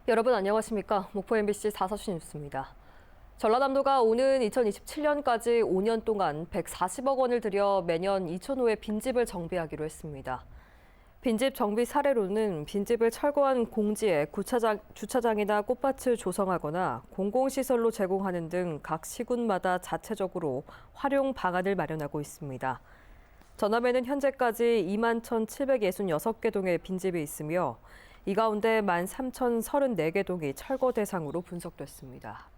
여러분 안녕하십니까? 목포 MBC 5시 뉴스입니다. 전라남도가 오는 2027년까지 5년 동안 140억 원을 들여 매년 2,000호의 빈집을 정비하기로 했습니다. 빈집 정비 사례로는 빈집을 철거한 공지에 주차장이나 꽃밭을 조성하거나 공공시설로 제공하는 등 각 시군마다 자체적으로 활용 방안을 마련하고 있습니다. 전남에는 현재까지 21,766개 동의 빈집이 있으며 이 가운데 13,034개 동이 철거 대상으로 분석됐습니다.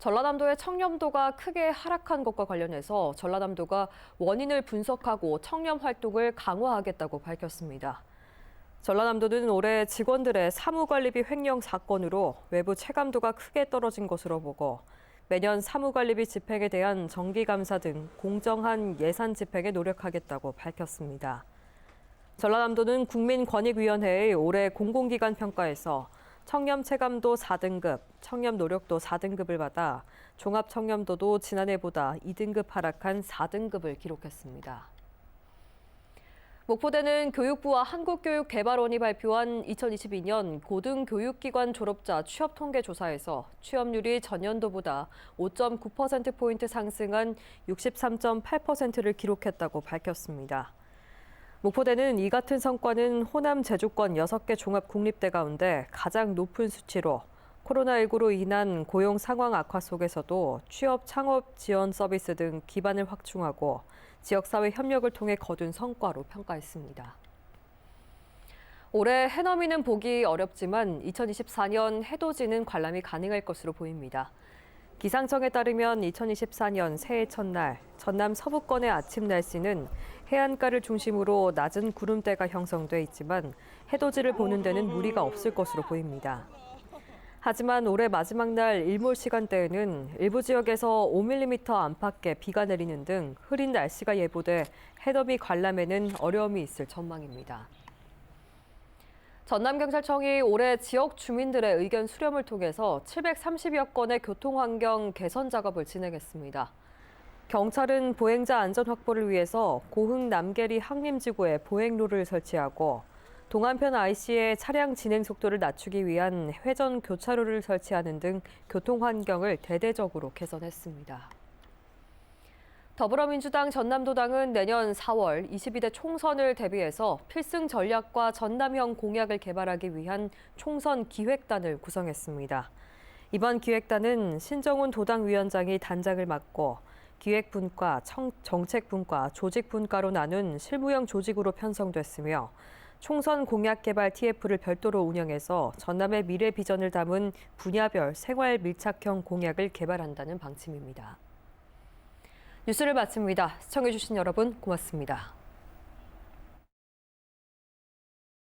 전라남도의 청렴도가 크게 하락한 것과 관련해서 전라남도가 원인을 분석하고 청렴 활동을 강화하겠다고 밝혔습니다. 전라남도는 올해 직원들의 사무관리비 횡령 사건으로 외부 체감도가 크게 떨어진 것으로 보고 매년 사무관리비 집행에 대한 정기감사 등 공정한 예산 집행에 노력하겠다고 밝혔습니다. 전라남도는 국민권익위원회의 올해 공공기관 평가에서 청렴 체감도 4등급, 청렴 노력도 4등급을 받아 종합 청렴도도 지난해보다 2등급 하락한 4등급을 기록했습니다. 목포대는 교육부와 한국교육개발원이 발표한 2022년 고등교육기관 졸업자 취업 통계 조사에서 취업률이 전년도보다 5.9%포인트 상승한 63.8%를 기록했다고 밝혔습니다. 목포대는 이 같은 성과는 호남 제주권 6개 종합국립대 가운데 가장 높은 수치로 코로나19로 인한 고용 상황 악화 속에서도 취업 창업 지원 서비스 등 기반을 확충하고 지역사회 협력을 통해 거둔 성과로 평가했습니다. 올해 해넘이는 보기 어렵지만 2024년 해돋이는 관람이 가능할 것으로 보입니다. 기상청에 따르면 2024년 새해 첫날 전남 서부권의 아침 날씨는 해안가를 중심으로 낮은 구름대가 형성돼 있지만 해돋이를 보는 데는 무리가 없을 것으로 보입니다. 하지만 올해 마지막 날 일몰 시간대에는 일부 지역에서 5mm 안팎의 비가 내리는 등 흐린 날씨가 예보돼 해넘이 관람에는 어려움이 있을 전망입니다. 전남경찰청이 올해 지역 주민들의 의견 수렴을 통해서 730여 건의 교통환경 개선 작업을 진행했습니다. 경찰은 보행자 안전 확보를 위해서 고흥 남계리 항림지구에 보행로를 설치하고 동안편 IC에 차량 진행 속도를 낮추기 위한 회전 교차로를 설치하는 등 교통환경을 대대적으로 개선했습니다. 더불어민주당 전남도당은 내년 4월 22대 총선을 대비해서 필승 전략과 전남형 공약을 개발하기 위한 총선 기획단을 구성했습니다. 이번 기획단은 신정훈 도당위원장이 단장을 맡고 기획분과, 정책분과, 조직분과로 나눈 실무형 조직으로 편성됐으며 총선 공약 개발 TF를 별도로 운영해서 전남의 미래 비전을 담은 분야별 생활 밀착형 공약을 개발한다는 방침입니다. 뉴스를 마칩니다. 시청해주신 여러분 고맙습니다.